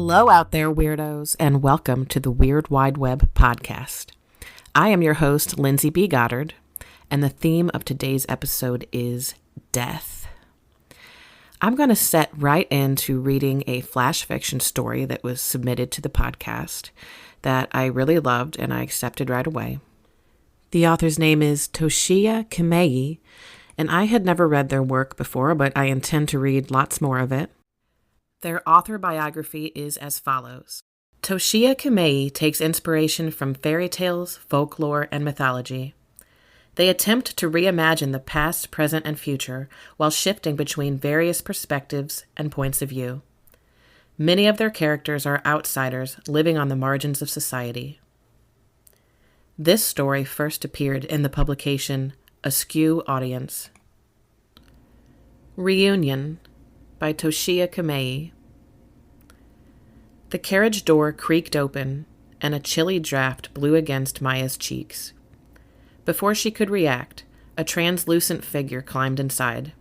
Hello out there, weirdos, and welcome to the Weird Wide Web podcast. I am your host, Lindsey B. Goddard, and the theme of today's episode is death. I'm going to set right into reading a flash fiction story that was submitted to the podcast that I really loved and I accepted right away. The author's name is Toshiya Kamei, and I had never read their work before, but I intend to read lots more of it. Their author biography is as follows. Toshiya Kamei takes inspiration from fairy tales, folklore, and mythology. They attempt to reimagine the past, present, and future while shifting between various perspectives and points of view. Many of their characters are outsiders living on the margins of society. This story first appeared in the publication Askew Audience. Reunion by Toshiya Kamei. The carriage door creaked open, and a chilly draft blew against Maya's cheeks. Before she could react, a translucent figure climbed inside.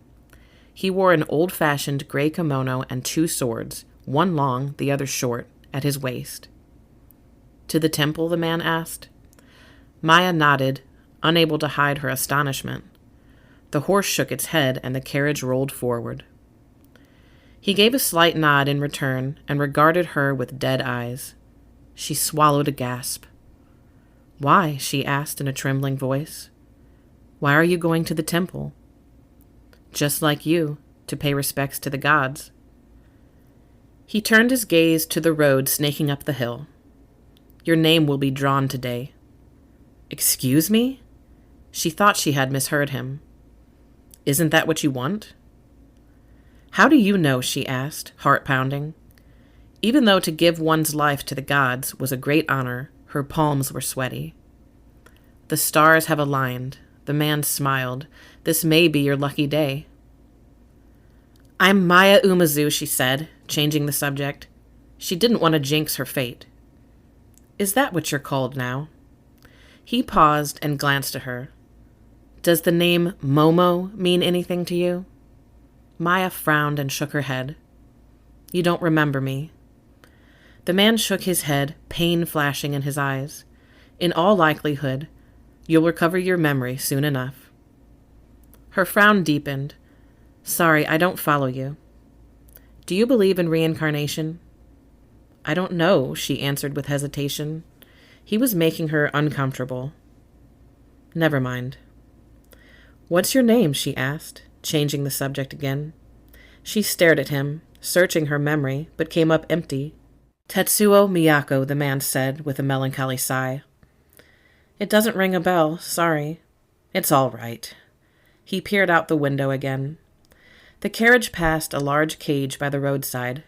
He wore an old-fashioned gray kimono and two swords, one long, the other short, at his waist. "To the temple?" the man asked. Maya nodded, unable to hide her astonishment. The horse shook its head, and the carriage rolled forward. He gave a slight nod in return and regarded her with dead eyes. She swallowed a gasp. "Why?" she asked in a trembling voice. "Why are you going to the temple?" "Just like you, to pay respects to the gods." He turned his gaze to the road snaking up the hill. "Your name will be drawn today." "Excuse me?" She thought she had misheard him. "Isn't that what you want?" "How do you know?" she asked, heart-pounding. Even though to give one's life to the gods was a great honor, her palms were sweaty. "The stars have aligned." The man smiled. "This may be your lucky day." "I'm Maya Umezu," she said, changing the subject. She didn't want to jinx her fate. "Is that what you're called now?" He paused and glanced at her. "Does the name Momo mean anything to you?" Maya frowned and shook her head. "You don't remember me." The man shook his head, pain flashing in his eyes. "In all likelihood, you'll recover your memory soon enough." Her frown deepened. "Sorry, I don't follow you." "Do you believe in reincarnation?" "I don't know," she answered with hesitation. He was making her uncomfortable. "Never mind." "What's your name?" she asked, changing the subject again. She stared at him, searching her memory, but came up empty. "Tetsuo Miyako," the man said with a melancholy sigh. "It doesn't ring a bell, sorry." "It's all right." He peered out the window again. The carriage passed a large cage by the roadside.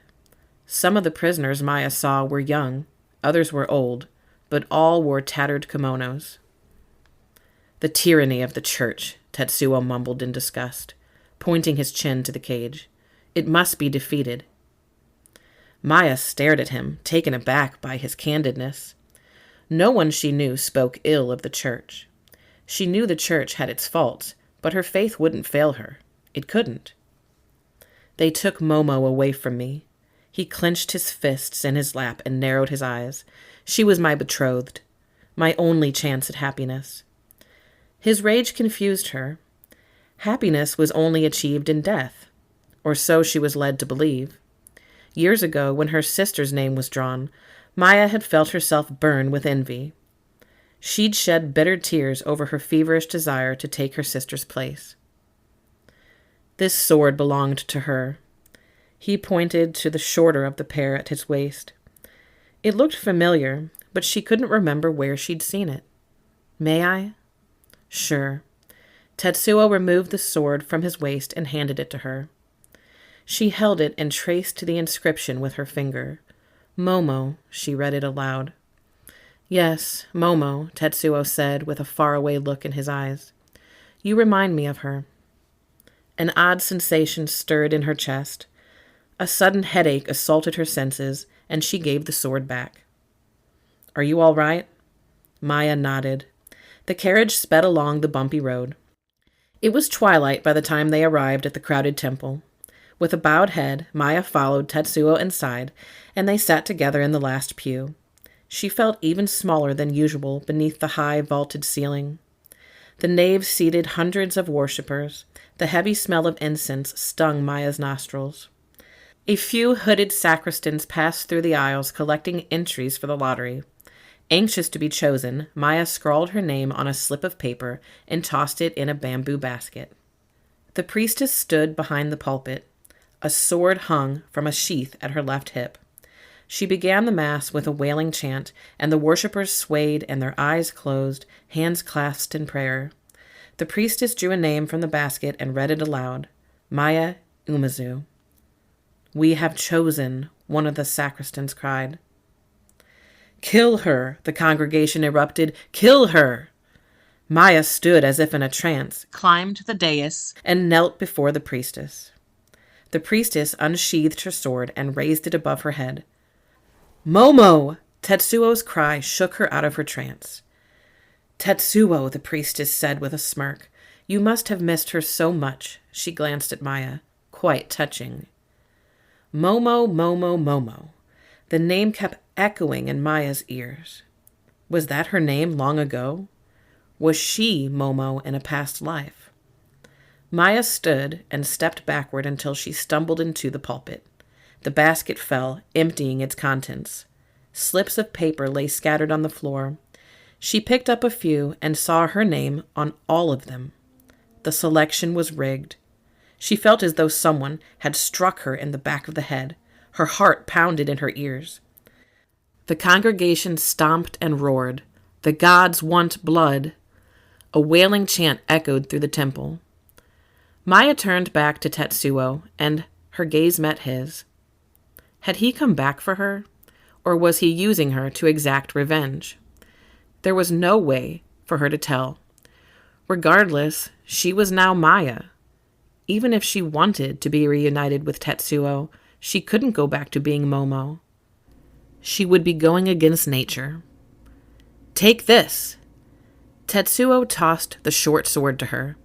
Some of the prisoners Maya saw were young, others were old, but all wore tattered kimonos. "The tyranny of the church," Tetsuo mumbled in disgust, pointing his chin to the cage. "It must be defeated." Maya stared at him, taken aback by his candidness. No one she knew spoke ill of the church. She knew the church had its faults, but her faith wouldn't fail her. It couldn't. "They took Momo away from me." He clenched his fists in his lap and narrowed his eyes. "She was my betrothed, my only chance at happiness." His rage confused her. Happiness was only achieved in death, or so she was led to believe. Years ago, when her sister's name was drawn, Maya had felt herself burn with envy. She'd shed bitter tears over her feverish desire to take her sister's place. "This sword belonged to her." He pointed to the shorter of the pair at his waist. It looked familiar, but she couldn't remember where she'd seen it. "May I?" "Sure." Tetsuo removed the sword from his waist and handed it to her. She held it and traced the inscription with her finger. "Momo," she read it aloud. "Yes, Momo," Tetsuo said with a faraway look in his eyes. "You remind me of her." An odd sensation stirred in her chest. A sudden headache assaulted her senses, and she gave the sword back. "Are you all right?" Maya nodded. The carriage sped along the bumpy road. It was twilight by the time they arrived at the crowded temple. With a bowed head, Maya followed Tetsuo inside, and they sat together in the last pew. She felt even smaller than usual beneath the high, vaulted ceiling. The nave seated hundreds of worshippers. The heavy smell of incense stung Maya's nostrils. A few hooded sacristans passed through the aisles collecting entries for the lottery. Anxious to be chosen, Maya scrawled her name on a slip of paper and tossed it in a bamboo basket. The priestess stood behind the pulpit. A sword hung from a sheath at her left hip. She began the mass with a wailing chant, and the worshippers swayed and their eyes closed, hands clasped in prayer. The priestess drew a name from the basket and read it aloud. Maya Umezu. "We have chosen," one of the sacristans cried. "Kill her," the congregation erupted. "Kill her." Maya stood as if in a trance, climbed the dais, and knelt before the priestess. The priestess unsheathed her sword and raised it above her head. "Momo!" Tetsuo's cry shook her out of her trance. "Tetsuo," the priestess said with a smirk. "You must have missed her so much." She glanced at Maya. "Quite touching." Momo, Momo, Momo. The name kept echoing in Maya's ears. Was that her name long ago? Was she Momo in a past life? Maya stood and stepped backward until she stumbled into the pulpit. The basket fell, emptying its contents. Slips of paper lay scattered on the floor. She picked up a few and saw her name on all of them. The selection was rigged. She felt as though someone had struck her in the back of the head. Her heart pounded in her ears. The congregation stomped and roared. "The gods want blood." A wailing chant echoed through the temple. Maya turned back to Tetsuo, and her gaze met his. Had he come back for her, or was he using her to exact revenge? There was no way for her to tell. Regardless, she was now Maya. Even if she wanted to be reunited with Tetsuo, she couldn't go back to being Momo. She would be going against nature. "Take this!" Tetsuo tossed the short sword to her.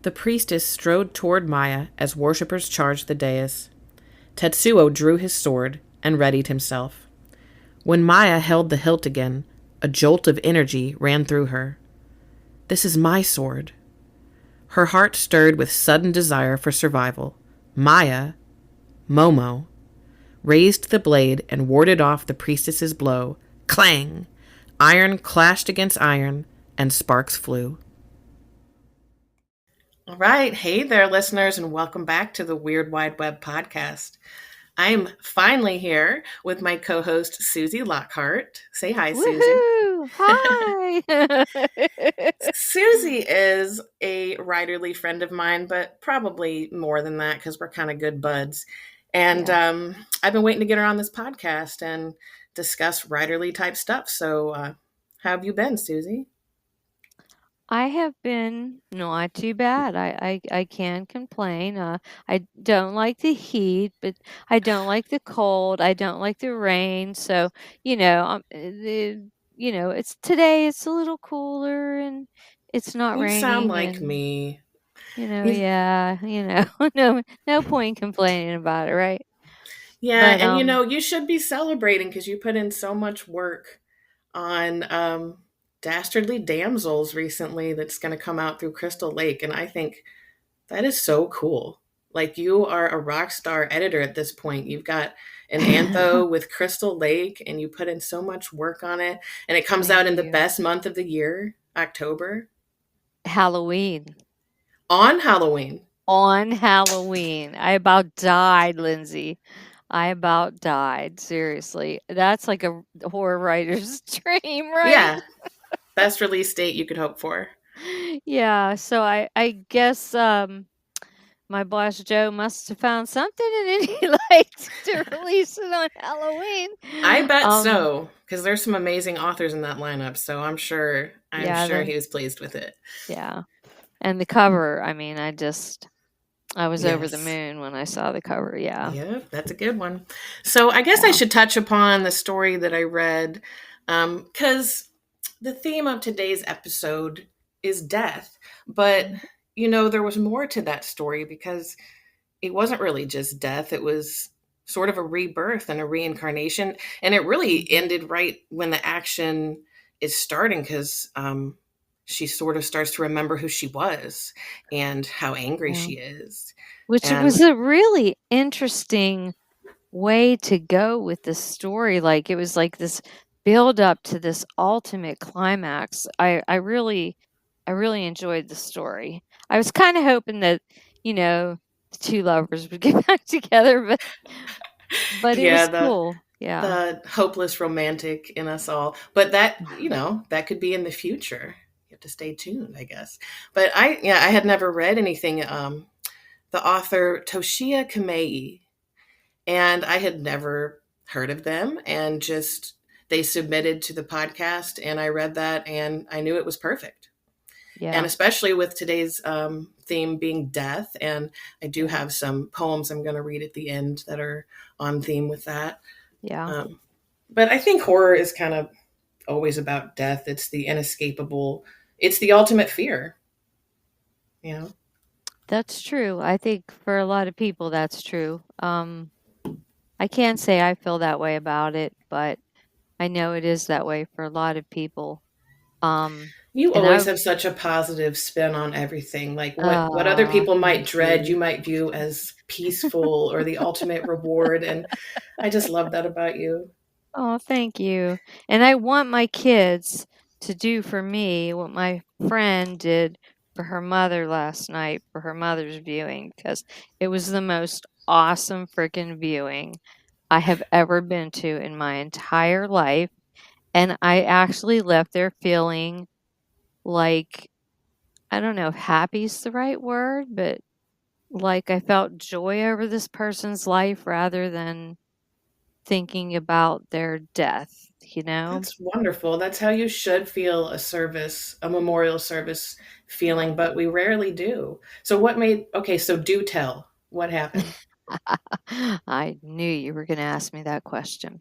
The priestess strode toward Maya as worshippers charged the dais. Tetsuo drew his sword and readied himself. When Maya held the hilt again, a jolt of energy ran through her. "This is my sword." Her heart stirred with sudden desire for survival. Maya, Momo, raised the blade and warded off the priestess's blow. Clang! Iron clashed against iron, and sparks flew. All right. Hey there, listeners, and welcome back to the Weird Wide Web podcast. I'm finally here with my co-host, Suzie Lockhart. Say hi, Woohoo! Suzie. Hi! Suzie is a writerly friend of mine, but probably more than that because we're kind of good buds. And Yeah. I've been waiting to get her on this podcast and discuss writerly type stuff. So how have you been, Suzie? I have been not too bad. I can't complain. I don't like the heat, but I don't like the cold. I don't like the rain. So, it's today it's a little cooler and it's not You sound raining like and, me. yeah, no point complaining about it, right? Yeah, But and you should be celebrating because you put in so much work on Dastardly Damsels recently that's going to come out through Crystal Lake. And I think that is so cool. Like, you are a rock star editor at this point. You've got an antho with Crystal Lake, and you put in so much work on it. And it comes out Thank in the you. best month of the year, October, Halloween. on Halloween. On Halloween. I about died, Lindsay. I about died, seriously. That's like a horror writer's dream, right? Yeah, best release date you could hope for. Yeah, so I guess, my boss Joe must have found something and then he liked to release it on Halloween. I bet Um, so, because there's some amazing authors in that lineup. So I'm yeah, sure he was pleased with it. yeah. And the cover, I was over the Yes. moon when I saw the cover, yeah. Yeah, that's a good one. So I guess I Yeah. should touch upon the story that I read, because the theme of today's episode is death. But, there was more to that story because it wasn't really just death. It was sort of a rebirth and a reincarnation. And it really Mhm. ended right when the action is starting, because she sort of starts to remember who she was and how angry Yeah. she is. Which And was a really interesting way to go with the story. Like, it was like this build up to this ultimate climax. I really enjoyed the story. I was kind of hoping that, you know, the two lovers would get back together, but it yeah, was cool. Yeah. the hopeless romantic in us all. But that, that could be in the future. You have to stay tuned, I guess. But I had never read anything. The author Toshiya Kamei, and I had never heard of them, and just they submitted to the podcast, and I read that, and I knew it was perfect. And Yeah. especially with today's theme being death, and I do Yeah. have some poems I'm going to read at the end that are on theme with that. Yeah. Um, but I think horror is kind of always about death. It's the inescapable. It's the ultimate fear. You know. That's true. I think for a lot of people that's true. I can't say I feel that way about it, but I know it is that way for a lot of people. Um, You and I always have such a positive spin on everything. Like what other Oh, people might thank dread, you you. might view as peaceful or the ultimate reward. And I just love that about you. Oh, thank you. And I want my kids to do for me what my friend did for her mother last night for her mother's viewing, because it was the most awesome freaking viewing I have ever been to in my entire life. And I actually left there feeling like, I don't know if happy's the right word, but like I felt joy over this person's life rather than thinking about their death, you know? That's wonderful. That's how you should feel a service, a memorial service feeling, but we rarely do. So okay, so do tell. What happened? I knew you were going to ask me that question.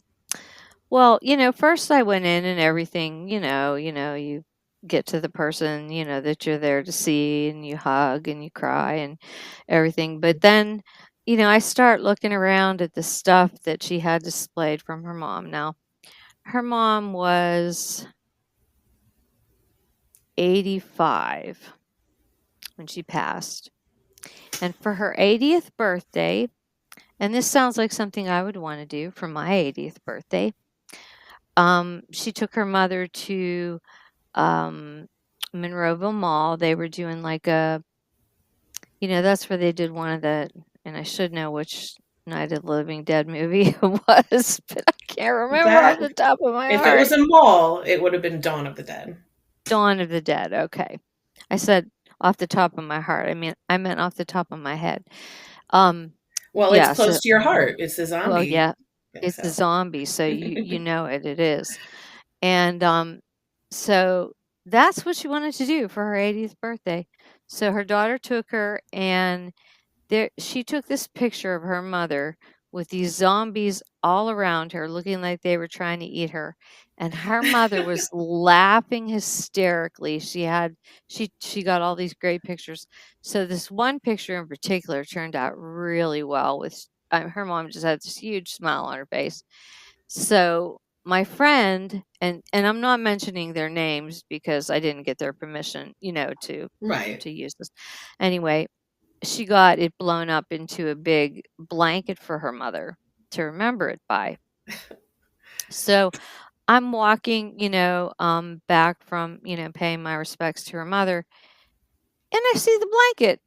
Well, first I went in and everything, you get to the person, that you're there to see, and you hug and you cry and everything. But then, I start looking around at the stuff that she had displayed from her mom. Now, her mom was 85 when she passed. And for her 80th birthday, and this sounds like something I would want to do for my 80th birthday, she took her mother to um, Monroeville Mall. They were doing like that's where they did one of the, and I should know which Night of the Living Dead movie it was, but I can't remember off That the top of my if it heart. was a mall, it would have been Dawn of the Dead. Dawn of the Dead. Okay. I said off the top of my heart. I meant off the top of my head. Um, Well, it's yeah, close so to your heart. It's a well, zombie. yeah, Yeah, it's a so zombie, so you know it is. And so that's what she wanted to do for her 80th birthday. So her daughter took her, and she took this picture of her mother with these zombies all around her looking like they were trying to eat her, and her mother was laughing hysterically. She got all these great pictures. So this one picture in particular turned out really well with her mom just had this huge smile on her face. So my friend, and I'm not mentioning their names because I didn't get their permission, right. to use this. Anyway, she got it blown up into a big blanket for her mother to remember it by. So I'm walking, back from, paying my respects to her mother, and I see the blanket,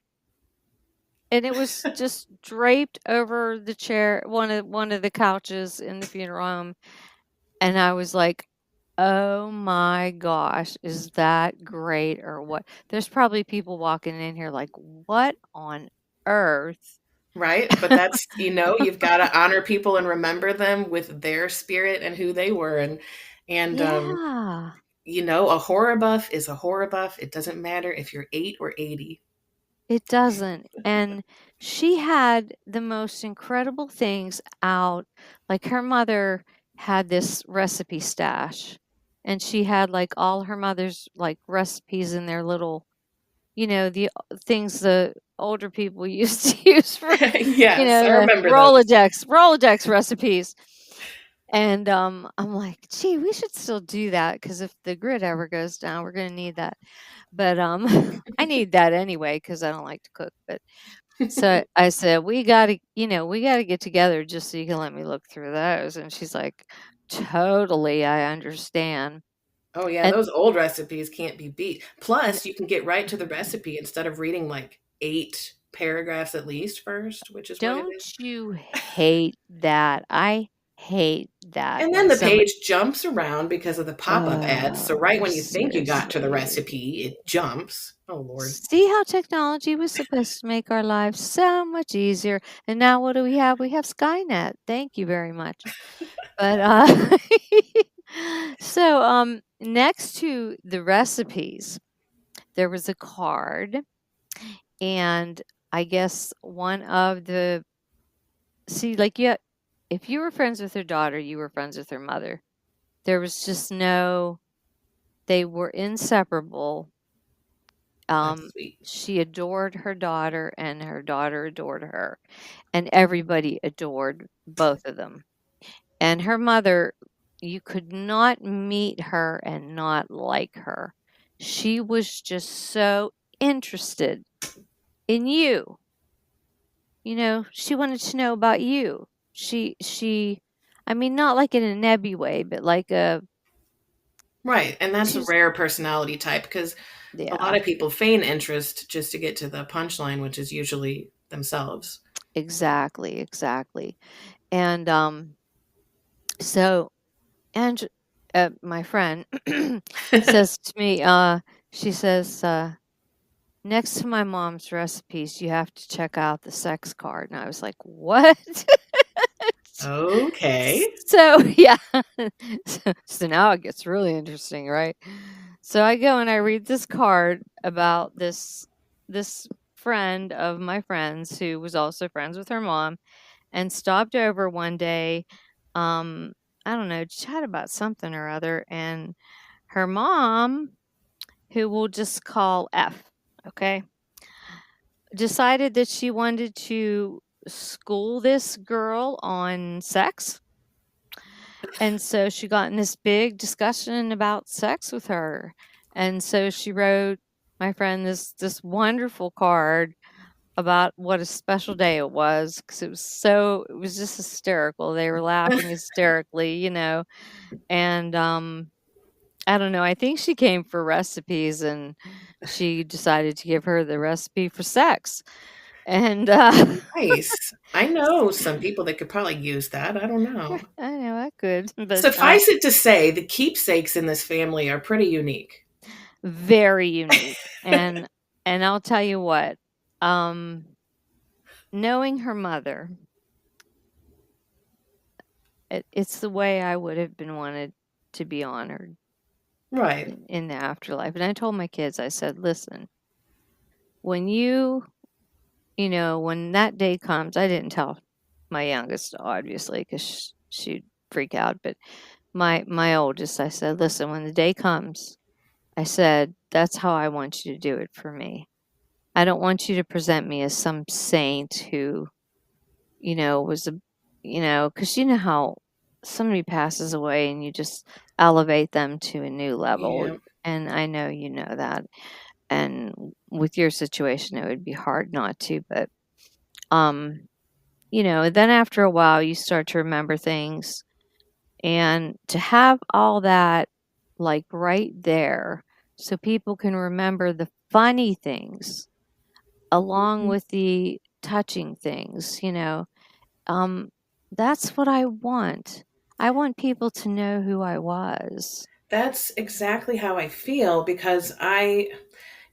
and it was just draped over the chair, one of the couches in the funeral home, and I was like, "Oh my gosh, is that great or what?" There's probably people walking in here like, "What on earth?" Right. But that's, you've got to honor people and remember them with their spirit and who they were. And Yeah. a horror buff is a horror buff. It doesn't matter if you're 8 or 80. It doesn't. And she had the most incredible things out. Like her mother had this recipe stash, and she had like all her mother's like recipes in their little the things the older people used to use for, Yes, I the remember those. Rolodex recipes. And I'm like, gee, we should still do that, because if the grid ever goes down, we're gonna need that. But I need that anyway because I don't like to cook. But so I said, we gotta get together just so you can let me look through those. And she's like, totally, I understand. Oh yeah, And those old recipes can't be beat. n- Plus, you can get right to the recipe instead of reading like 8 paragraphs at least first, which is what it is. don't you hate that? I hate that And then when the somebody. page jumps around because of the pop-up ads. So right Oh, when you think you got to the seriously. recipe, it jumps. Oh Lord. See how technology was supposed to make our lives so much easier. And now what do we have? We have Skynet. Thank you very much. But so next to the recipes, there was a card, and I guess one of the see, like, yeah, if you were friends with her daughter, you were friends with her mother. There was just no, they were inseparable. That's sweet. She adored her daughter, and her daughter adored her, and everybody adored both of them. And her mother, you could not meet her and not like her. She was just so interested in you. She wanted to know about you. I mean, not like in a nebby way, but like Right. And that's a she's, rare personality type because a lot yeah, of people feign interest just to get to the punchline, which is usually themselves. exactly, exactly. And so, and my friend says to me, she says, next to my mom's recipes, you have to check out the sex card. And I was like, what? Okay. So, yeah. So now it gets really interesting, right? So I go and I read this card about this friend of my friends who was also friends with her mom, and stopped over one day, um, I don't know, chat about something or other, and her mom, who we'll just call F, okay, decided that she wanted to school this girl on sex. And so she got in this big discussion about sex with her. And so she wrote my friend this wonderful card about what a special day it was, because it was just hysterical. They were laughing hysterically, and I don't know, I think she came for recipes, and she decided to give her the recipe for sex. And Nice. I know some people that could probably use that. I don't yeah, know. I know I could, but Suffice it to say, the keepsakes in this family are pretty unique. very unique. And I'll tell you what, um, knowing her mother, it's the way I would have been wanted to be honored Right. in the afterlife. And I told my kids, I said, listen, when when that day comes, I didn't tell my youngest, obviously, because she'd freak out. But my oldest, I said, listen, when the day comes, I said, that's how I want you to do it for me. I don't want you to present me as some saint who, was because you know how somebody passes away and you just elevate them to a new level. Yeah. And I know you know that. And with your situation, it would be hard not to. But, um, then after a while, you start to remember things. And to have all that, like, right there, so people can remember the funny things along Mhm. with the touching things, um, that's what I want. I want people to know who I was. That's exactly how I feel because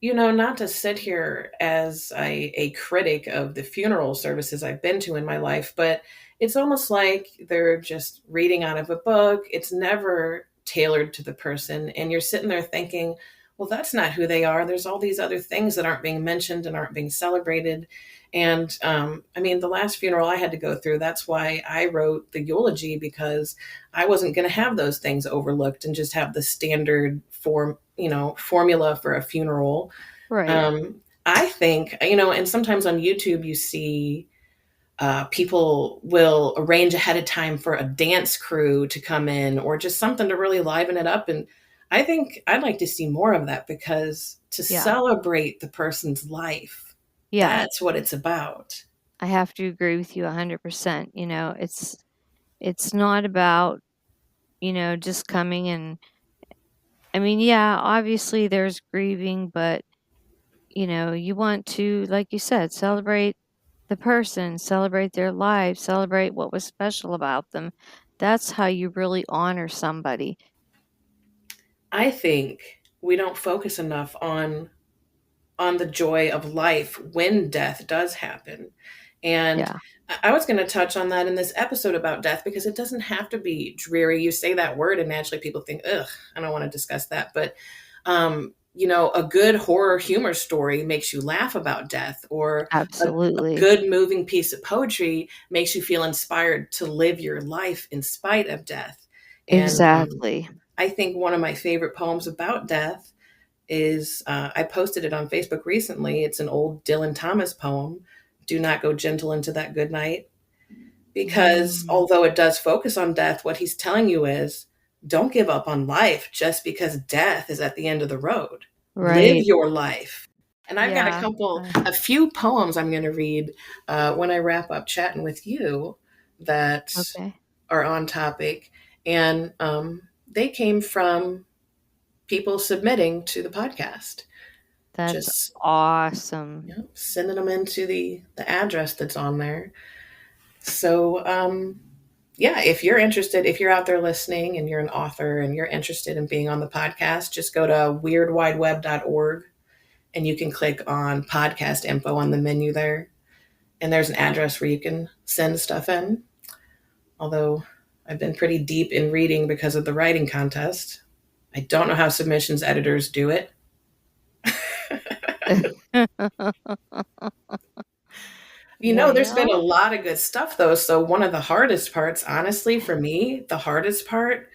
not to sit here as a critic of the funeral services I've been to in my life, but it's almost like they're just reading out of a book. It's never tailored to the person. And you're sitting there thinking, well, that's not who they are. There's all these other things that aren't being mentioned and aren't being celebrated. And I mean, the last funeral I had to go through, that's why I wrote the eulogy because I wasn't going to have those things overlooked and just have the standard formula for a funeral. Right. I think, and sometimes on YouTube you see people will arrange ahead of time for a dance crew to come in or just something to really liven it up. And I think I'd like to see more of that, because to Yeah. celebrate the person's life, Yeah. that's what it's about. I have to agree with you 100%. It's not about, just coming and I mean, yeah, obviously there's grieving, but you want to, like you said, celebrate the person, celebrate their life, celebrate what was special about them. That's how you really honor somebody. I think we don't focus enough on the joy of life when death does happen. And Yeah. I was going to touch on that in this episode about death, because it doesn't have to be dreary. You say that word and naturally people think, ugh, I don't want to discuss that. But, a good horror humor story makes you laugh about death, or a Absolutely. good moving piece of poetry makes you feel inspired to live your life in spite of death. And Exactly. I think one of my favorite poems about death is, I posted it on Facebook recently. It's an old Dylan Thomas poem, "Do Not Go Gentle into That Good Night." Because Mm, although it does focus on death, what he's telling you is, don't give up on life just because death is at the end of the road. Live right. your life. And I've got Yeah. a few poems I'm going to read when I wrap up chatting with you that Okay. are on topic. And they came from people submitting to the podcast. That's Just awesome. sending them into the address that's on there. So yeah, if you're interested, if you're out there listening and you're an author and you're interested in being on the podcast, just go to weirdwideweb.org and you can click on podcast info on the menu there. And there's an address where you can send stuff in. Although I've been pretty deep in reading because of the writing contest. I don't know how submissions editors do it. There's been a Well, lot of good stuff though. So one of the hardest parts, honestly, for me, the hardest part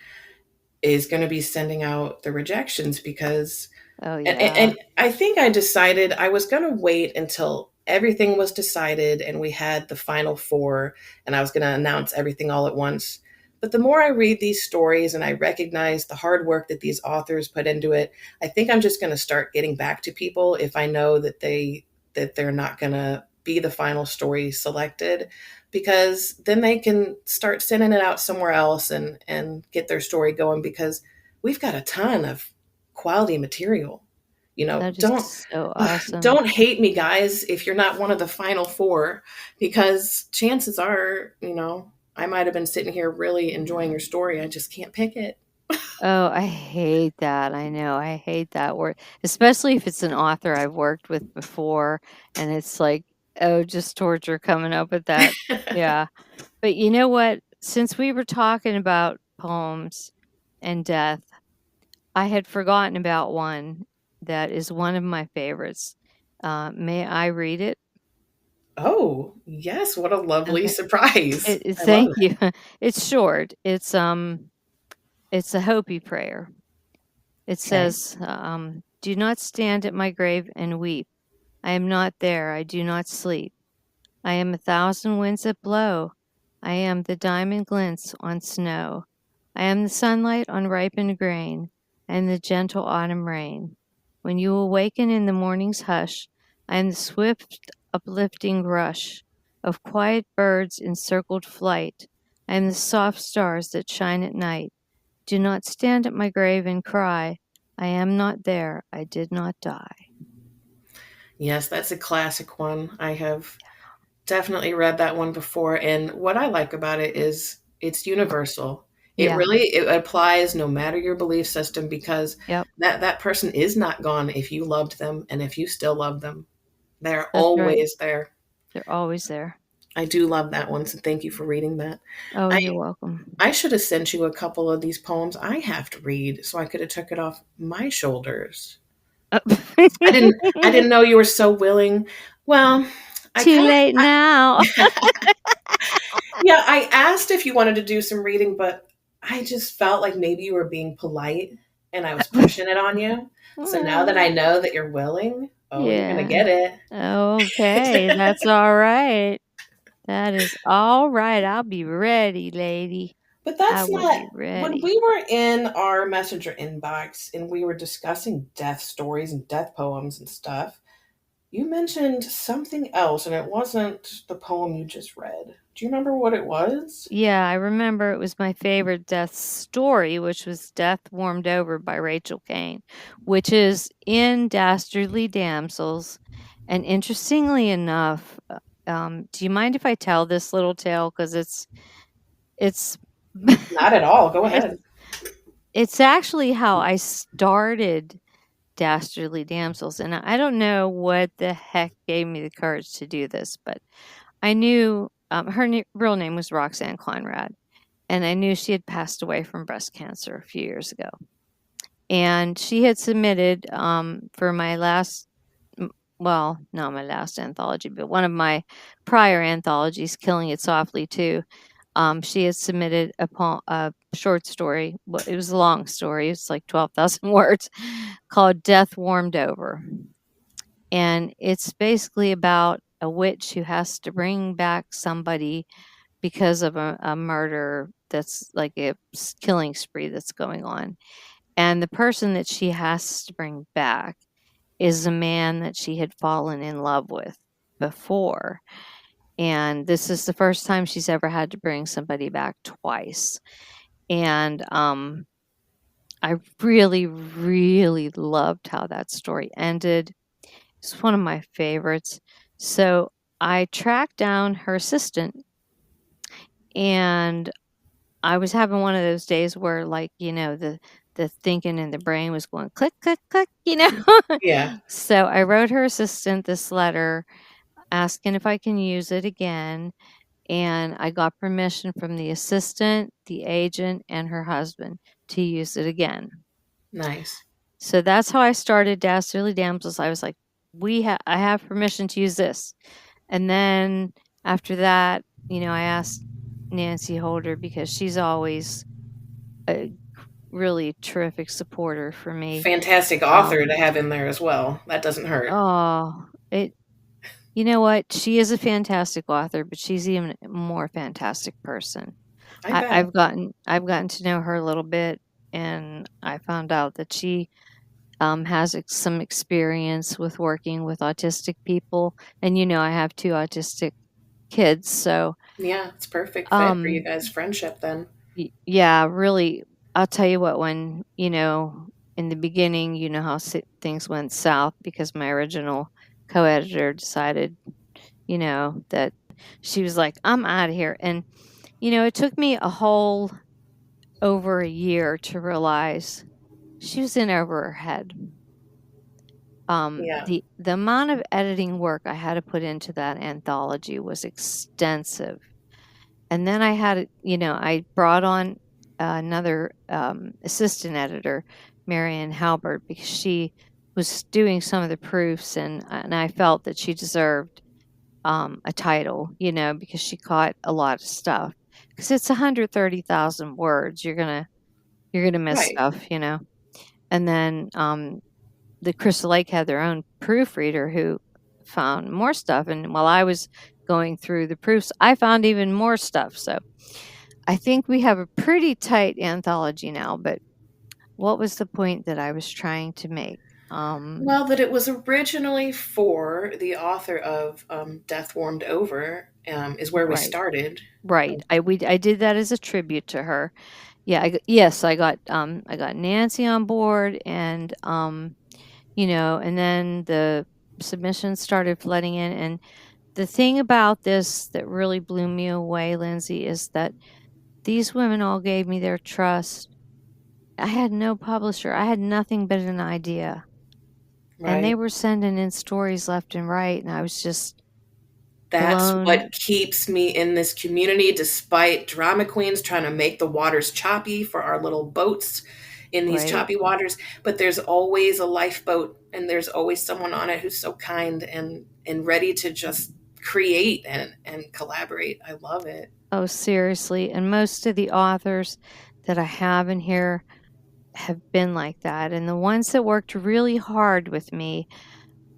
is going to be sending out the rejections, because oh yeah. and I think I decided I was going to wait until everything was decided and we had the final four, and I was going to announce everything all at once. But the more I read these stories and I recognize the hard work that these authors put into it, I think I'm just going to start getting back to people if I know that they're not going to be the final story selected, because then they can start sending it out somewhere else and get their story going, because we've got a ton of quality material. That is Don't so awesome. don't hate me, guys, if you're not one of the final four, because chances are, I might have been sitting here really enjoying your story. I just can't pick it. Oh, I hate that. I know. I hate that word, especially if it's an author I've worked with before and it's like, oh, just torture coming up with that. Yeah. But you know what? Since we were talking about poems and death, I had forgotten about one that is one of my favorites. May I read it? Oh, yes, what a lovely Okay. surprise. I love Thank you. It's short. It's a Hopi prayer. It it. Okay. says, "Do not stand at my grave and weep. I am not there. I do not sleep. I am a thousand winds that blow. I am the diamond glints on snow. I am the sunlight on ripened grain, and the gentle autumn rain. When you awaken in the morning's hush, I am the swift uplifting rush of quiet birds in circled flight. I am the soft stars that shine at night. Do not stand at my grave and cry. I am not there. I did not die." Yes, that's a classic one. I have definitely read that one before, and what I like about it is it's universal. Yeah. It applies no matter your belief system, because Yep. that person is not gone if you loved them and if you still love them. They're That's right. always there. They're always there. I do love that one, so thank you for reading that. Oh, I you're welcome. I should have sent you a couple of these poems I have to read so I could have took it off my shoulders. I didn't know you were so willing. Well, I Too kind late now. of yeah, I asked if you wanted to do some reading, but I just felt like maybe you were being polite and I was pushing it on you. So now that I know that you're willing, oh, you're gonna Yeah. get Okay, it. that's all right. That is all right. I'll be ready, lady. But I that's will not be when ready. we were in our messenger inbox and we were discussing death stories and death poems and stuff. You mentioned something else, and it wasn't the poem you just read. Do you remember what it was? Yeah, I remember it was my favorite death story, which was Death Warmed Over by Rachel Kane, which is in Dastardly Damsels. And interestingly enough, do you mind if I tell this little tale? Because it's Not at all. Go it's ahead. it's actually how I started Dastardly Damsels, and I don't know what the heck gave me the courage to do this, but I knew her real name was Roxanne Kleinrad, and I knew she had passed away from breast cancer a few years ago. And she had submitted for my last, well, not my last anthology, but one of my prior anthologies, Killing It Softly too. She had submitted a short story. Well, it was a long story. It's like 12,000 words, called Death Warmed Over. And it's basically about a witch who has to bring back somebody because of a murder that's like a killing spree that's going on. And the person that she has to bring back is a man that she had fallen in love with before. And this is the first time she's ever had to bring somebody back twice. And I really, really loved how that story ended. It's one of my favorites. So I tracked down her assistant, and I was having one of those days where, like, the thinking in the brain was going click, click, click. Yeah. So I wrote her assistant this letter asking if I can use it again. And I got permission from the assistant, the agent, and her husband to use it again. Nice. So that's how I started Dastardly Damsels. I was like, I have permission to use this. And then after that, I asked Nancy Holder, because she's always a really terrific supporter for me. Fantastic author to have in there as well. That doesn't hurt. Oh, you know what? She is a fantastic author, but she's even a more fantastic person. I bet. I've gotten to know her a little bit, and I found out that she has some experience with working with autistic people, and I have two autistic kids, so Yeah, it's perfect fit for you um, guys' friendship then. yeah, really. I'll tell you what, when in the beginning, how things went south because my original co-editor decided, that she was like, I'm out of here. And it took me a whole over a year to realize she was in over her head. Yeah. The amount of editing work I had to put into that anthology was extensive. And then I brought on another assistant editor, Marianne Halbert, because she was doing some of the proofs, and I felt that she deserved a title, because she caught a lot of stuff. Because it's 130,000 words, you're gonna miss Right. stuff. And then the Crystal Lake had their own proofreader who found more stuff, and while I was going through the proofs, I found even more stuff. So I think we have a pretty tight anthology now. But what was the point that I was trying to make? Well, that it was originally for the author of Death Warmed Over, is where we Right, started. right. I did that as a tribute to her. Yeah, yes, I got Nancy on board, and and then the submissions started flooding in. And the thing about this that really blew me away, Lindsay, is that these women all gave me their trust. I had no publisher. I had nothing but an idea. And they Right. were sending in stories left and right, and I was just That's blown. what keeps me in this community, despite drama queens trying to make the waters choppy for our little boats in these Right. choppy waters. But there's always a lifeboat, and there's always someone on it who's so kind and ready to just create and collaborate. I love it. Oh, seriously. And most of the authors that I have in here, have been like that. And the ones that worked really hard with me,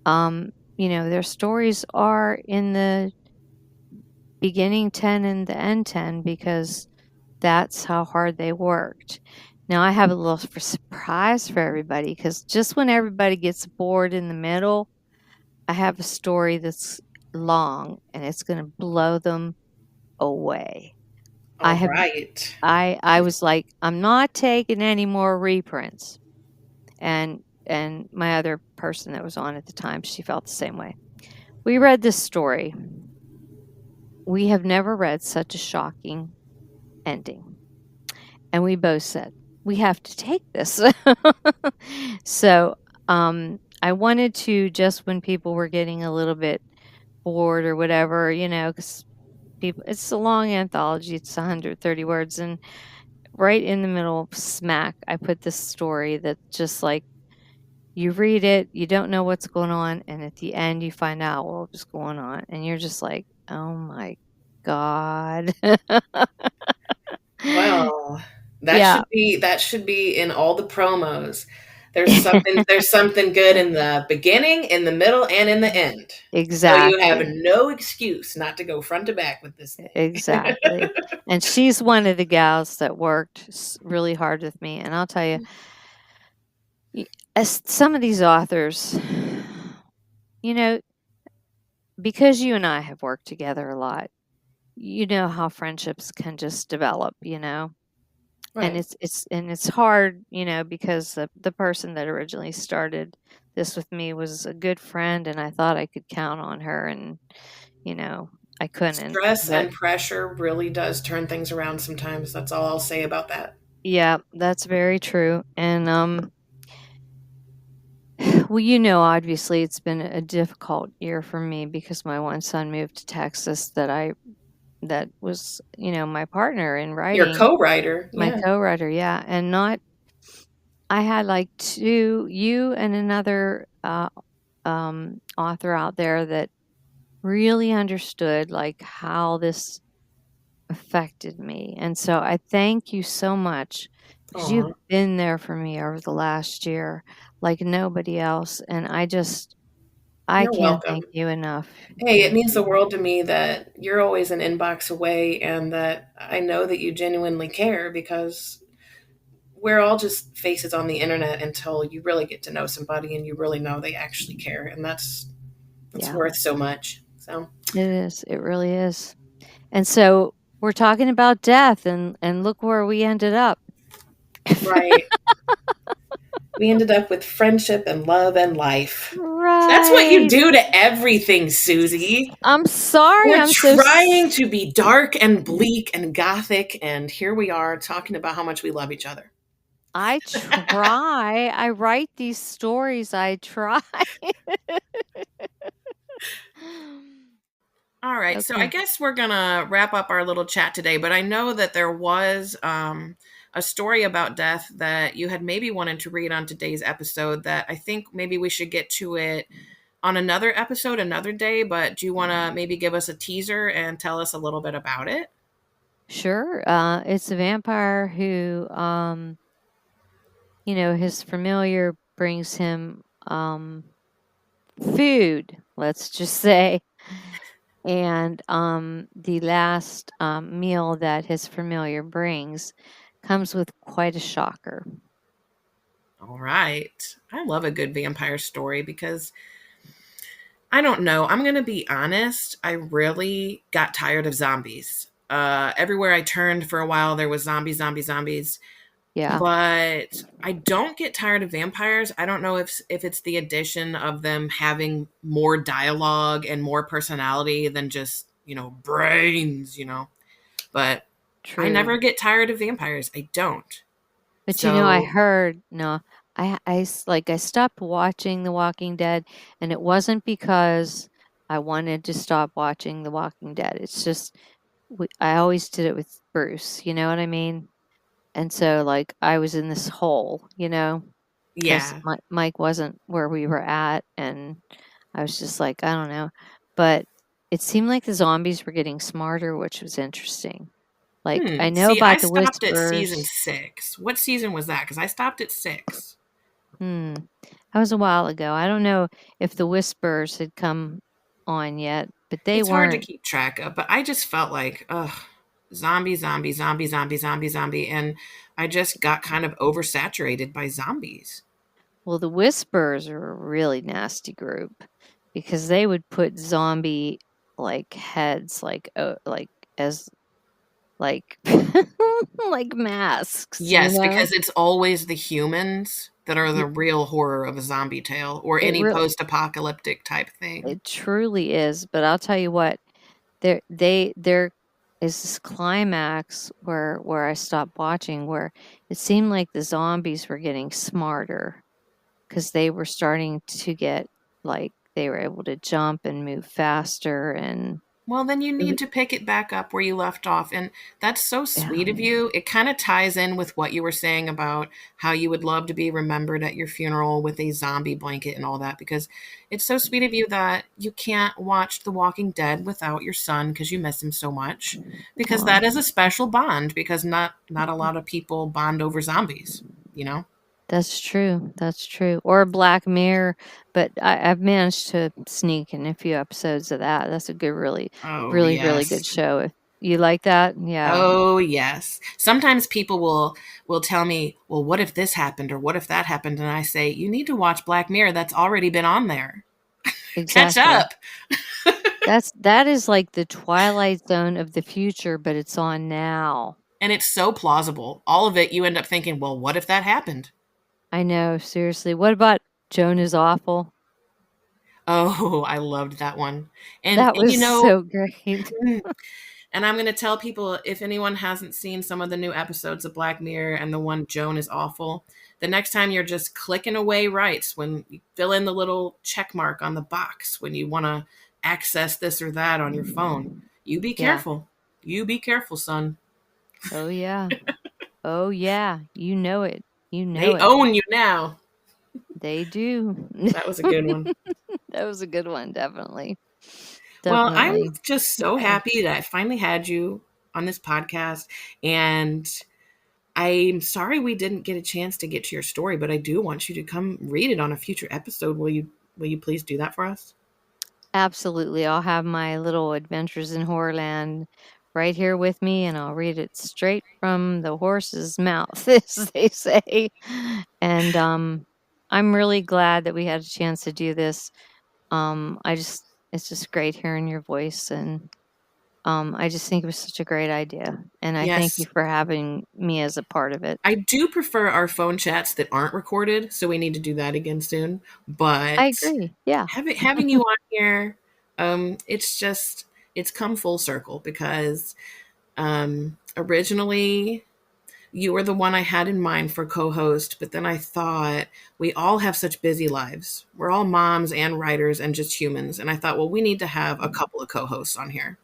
their stories are in the beginning 10 and the end 10 because that's how hard they worked. Now I have a little surprise for everybody because just when everybody gets bored in the middle, I have a story that's long and it's going to blow them away. All right. I was like, I'm not taking any more reprints. And my other person that was on at the time, she felt the same way. We read this story. We have never read such a shocking ending. And we both said, we have to take this. So I wanted to, just when people were getting a little bit bored or whatever, because it's a long anthology, it's 130 words. And right in the middle, smack, I put this story that just like, you read it, you don't know what's going on, and at the end you find out what was going on, and you're just like, oh my God. Well, Yeah, that should be in all the promos. There's something good in the beginning, in the middle, and in the end. So you have exactly. no excuse not to go front to back with this thing. Exactly. And she's one of the gals that worked really hard with me. And I'll tell you, as some of these authors, you know, because you and I have worked together a lot, you know how friendships can just develop, and Right. it's hard, because the person that originally started this with me was a good friend, and I thought I could count on her, and you know I couldn't. Stress But and pressure really does turn things around sometimes. That's all I'll say about that. yeah, that's very true. And well, obviously it's been a difficult year for me because my one son moved to Texas that was, my partner in Your writing, co-writer, my yeah. co-writer, yeah. And not I had like two, you and another author out there that really understood like how this affected me. And so I thank you so much because you've Aw, been there for me over the last year like nobody else. And I you're can't welcome. thank you enough. Hey, it Thank means the you. world to me that you're always an inbox away and that I know that you genuinely care because we're all just faces on the internet until you really get to know somebody and you really know they actually care. And that's Yeah, worth so much. So, it is. It really is. And so we're talking about death and look where we ended up. right. We ended up with friendship and love and life. That's what you Right. do to everything, Susie. I'm sorry. We're I'm so trying to be dark and bleak and gothic, and here we are talking about how much we love each other. I try. I write these stories. I try. All right, so I Okay. guess we're gonna wrap up our little chat today, but I know that there was a story about death that you had maybe wanted to read on today's episode that I think maybe we should get to it on another episode another day, but do you want to maybe give us a teaser and tell us a little bit about it? Sure. It's a vampire who, his familiar brings him food, let's just say. And the last meal that his familiar brings comes with quite a shocker. All right. I love a good vampire story because I don't know. I'm going to be honest. I really got tired of zombies. Everywhere I turned for a while, there was zombies, zombies, zombies. Yeah, But I don't get tired of vampires. I don't know if it's the addition of them having more dialogue and more personality than just, brains, But I true. never get tired of vampires. I don't. But I So, heard, no, I stopped watching The Walking Dead, and it wasn't because I wanted to stop watching The Walking Dead. It's just, I always did it with Bruce, you know what I mean? And so, like, I was in this hole, because yeah. Mike wasn't where we were at, and I was just like, I don't know. But it seemed like the zombies were getting smarter, which was interesting. Like, I know See, I about the stopped at season whispers. 6. What season was that? Because I stopped at 6. That was a while ago. I don't know if the whispers had come on yet, but they It's hard to weren't. keep track of, but I just felt like, ugh, zombie, zombie, zombie, zombie, zombie, zombie. And I just got kind of oversaturated by zombies. Well, the whispers are a really nasty group because they would put zombie like heads like as like like masks, you Yes, know? because it's always the humans that are the Y- real horror of a zombie tale or It any really post-apocalyptic type thing. it truly is, but I'll tell you what, there is this climax where I stopped watching where it seemed like the zombies were getting smarter because they were starting to get like they were able to jump and move faster and Well, then you it need was, to pick it back up where you left off. And that's so yeah. sweet of you. It kind of ties in with what you were saying about how you would love to be remembered at your funeral with a zombie blanket and all that, because it's so sweet of you that you can't watch The Walking Dead without your son because you miss him so much. Because Well, that is a special bond, because not a lot of people bond over zombies, you know? that's true. That's true. Or Black Mirror, but I've managed to sneak in a few episodes of that. That's a good, really, Oh, really, really yes. good show. If you like that, yeah, Oh, yes. Sometimes people will tell me, "Well, what if this happened or what if that happened?" And I say, "You need to watch Black Mirror. That's already been on there. Catch exactly. up." That is like the Twilight Zone of the future, but it's on now. And it's so plausible. All of it you end up thinking, "Well, what if that happened?" I know, seriously. What about Joan is Awful? Oh, I loved that one. That And was so great. and I'm going to tell people, if anyone hasn't seen some of the new episodes of Black Mirror and the one Joan is Awful, the next time you're just clicking away rights, when you fill in the little check mark on the box when you want to access this or that on your phone, you be Yeah. careful. You be careful, son. Oh, yeah. Oh, yeah. You know it. You know They it. own you now. They do. That was a good one. That was a good one, definitely. Well, I'm Definitely. just so Okay. happy that I finally had you on this podcast. And I'm sorry we didn't get a chance to get to your story, but I do want you to come read it on a future episode. Will you please do that for us? Absolutely. I'll have my little adventures in Horrorland right here with me, and I'll read it straight from the horse's mouth, as they say. And I'm really glad that we had a chance to do this. It's just great hearing your voice, and I just think it was such a great idea. And I thank you Yes. for having me as a part of it. I do prefer our phone chats that aren't recorded, so we need to do that again soon. I But agree. Yeah. having you on here, it's come full circle, because originally you were the one I had in mind for co-host, but then I thought, we all have such busy lives. We're all moms and writers and just humans. And I thought, well, we need to have a couple of co-hosts on here.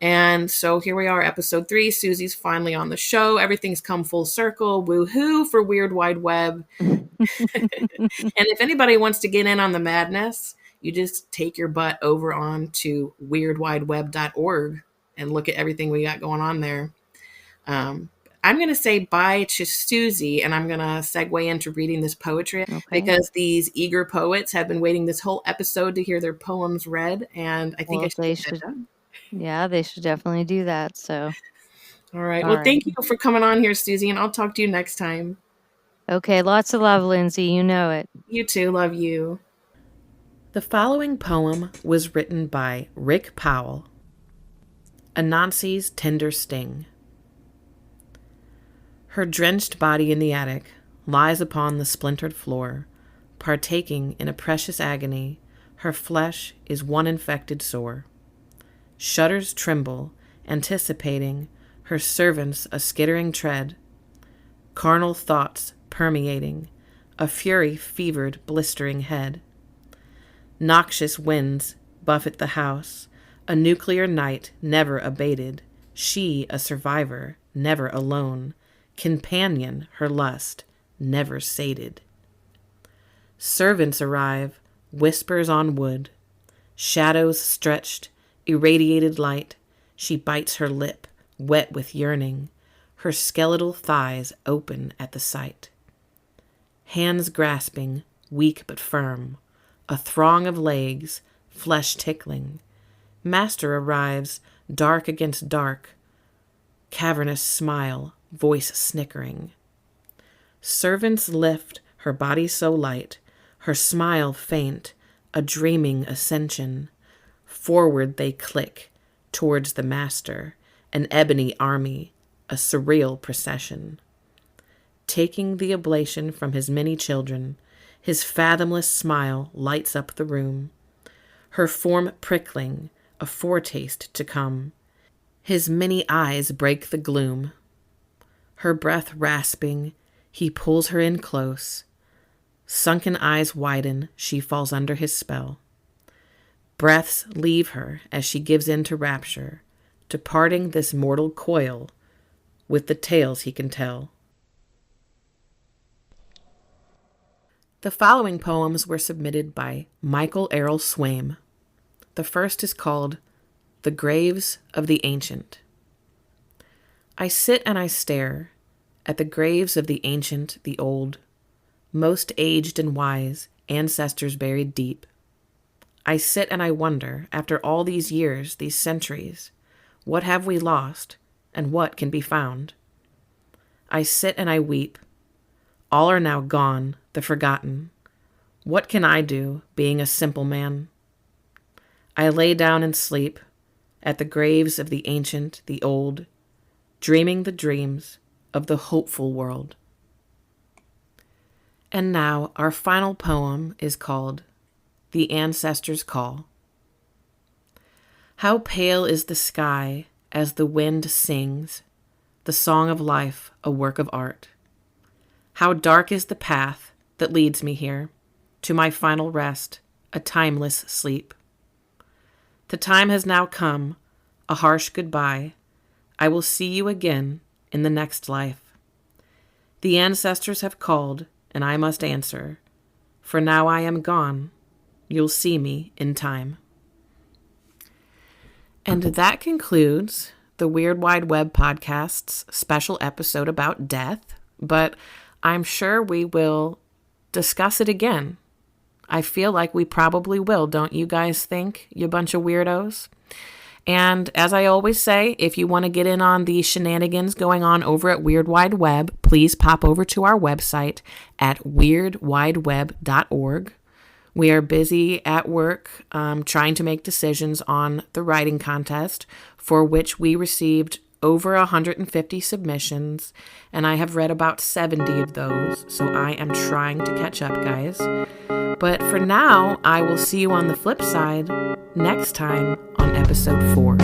And so here we are, episode 3. Susie's finally on the show. Everything's come full circle. Woohoo for Weird Wide Web. And if anybody wants to get in on the madness, you just take your butt over on to weirdwideweb.org and look at everything we got going on there. Um, I'm going to say bye to Susie, and I'm going to segue into reading this poetry, Okay. because these eager poets have been waiting this whole episode to hear their poems read, and I think I Well, should they get that should, done. yeah, they should definitely do that. So, All right. all Well, right. thank you for coming on here, Susie, and I'll talk to you next time. Okay. Lots of love, Lindsay. You know it. You too. Love you. The following poem was written by Rick Powell. Anansi's Tender Sting. Her drenched body in the attic lies upon the splintered floor, partaking in a precious agony. Her flesh is one infected sore. Shudders tremble, anticipating her servants' a skittering tread. Carnal thoughts permeating a fury fevered blistering head. Noxious winds buffet the house, a nuclear night never abated. She a survivor, never alone. Companion her lust, never sated. Servants arrive, whispers on wood. Shadows stretched, irradiated light. She bites her lip, wet with yearning, her skeletal thighs open at the sight. Hands grasping, weak but firm, a throng of legs, flesh tickling. Master arrives, dark against dark, cavernous smile, voice snickering. Servants lift her body so light, her smile faint, a dreaming ascension. Forward they click, towards the master, an ebony army, a surreal procession. Taking the oblation from his many children, his fathomless smile lights up the room. Her form prickling, a foretaste to come. His many eyes break the gloom. Her breath rasping, he pulls her in close. Sunken eyes widen, she falls under his spell. Breaths leave her as she gives in to rapture, departing this mortal coil with the tales he can tell. The following poems were submitted by Michael Errol Swaim. The first is called The Graves of the Ancient. I sit and I stare at the graves of the ancient, the old, most aged and wise, ancestors buried deep. I sit and I wonder, after all these years, these centuries, what have we lost and what can be found? I sit and I weep. All are now gone, the forgotten. What can I do, being a simple man? I lay down and sleep at the graves of the ancient, the old, dreaming the dreams of the hopeful world. And now our final poem is called The Ancestors' Call. How pale is the sky as the wind sings, the song of life, a work of art. How dark is the path that leads me here, to my final rest, a timeless sleep. The time has now come, a harsh goodbye. I will see you again in the next life. The ancestors have called, and I must answer, for now I am gone. You'll see me in time. And that concludes the Weird Wide Web podcast's special episode about death, but I'm sure we will discuss it again. I feel like we probably will, don't you guys think, you bunch of weirdos? And as I always say, if you want to get in on the shenanigans going on over at Weird Wide Web, please pop over to our website at weirdwideweb.org. We are busy at work trying to make decisions on the writing contest, for which we received over 150 submissions, and I have read about 70 of those, so I am trying to catch up, guys. But for now, I will see you on the flip side next time on episode 4.